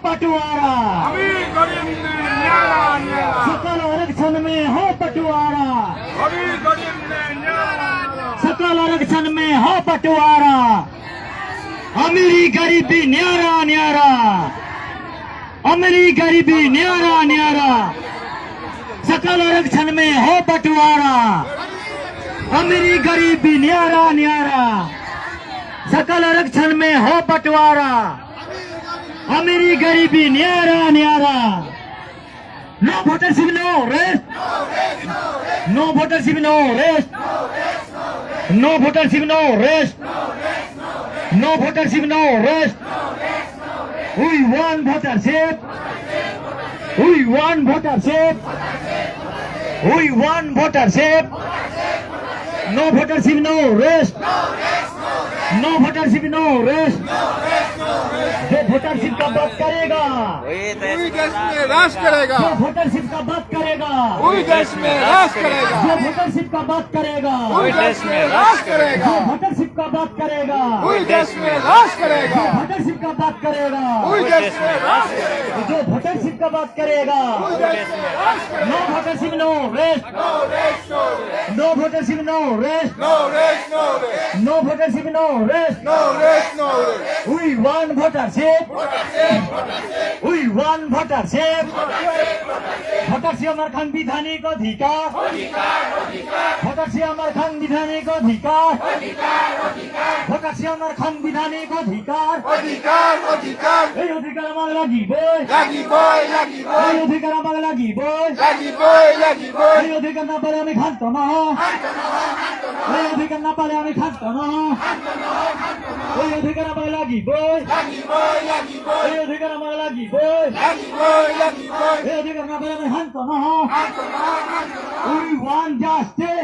बंटवारा, सकल आरक्षण में हो बंटवारा, सकल आरक्षण में हो बंटवारा। अमीरी गरीबी न्यारा न्यारा, अमीरी गरीबी न्यारा न्यारा। सकल आरक्षण में हो बंटवारा, अमीरी गरीबी न्यारा न्यारा। सकल आरक्षण में हो बंटवारा, अमीरी गरीबी न्यारा न्यारा। No votership no rest, no votership no rest, no votership no rest, no votership no rest. We want votership, we want votership, we want votership. No votership no rest, no votership no rest। जो वोटरशिप का बात करेगा वही देश में राज करेगा, जो वोटरशिप का बात करेगा वही देश में राज करेगा, जो वोटरशिप का बात करेगा वही देश में राज करेगा, जो वोटरशिप का बात करेगा वही देश में राज करेगा, जो वोटरशिप का बात करेगा वही देश में राज करेगा, जो वोटरशिप का बात करेगा। No votership no rest, no votership no rest, no rest, no rest, no votership no rest. no rest, no rest। We want votership, we want votership। votership हमारे संवैधानिक अधिकार, votership हमारे संवैधानिक अधिकार, votership हमारे संवैधानिक अधिकार। अधिकार, अधिकार, এই অধিকার আমার লাগিবই, লাগিবই, লাগিবই, এই অধিকার আমার লাগিবই। লাগিবই, লাগিবই, এই অধিকার না পালে আমি খান্ত না, এই অধিকার না পালে আমি খান্ত না। এই অধিকার আমার লাগিবই, লাগিবই, লাগিবই, এই অধিকার আমার লাগিবই। লাগিবই, লাগিবই, এই অধিকার না পালে আমি খান্ত না। We want justice,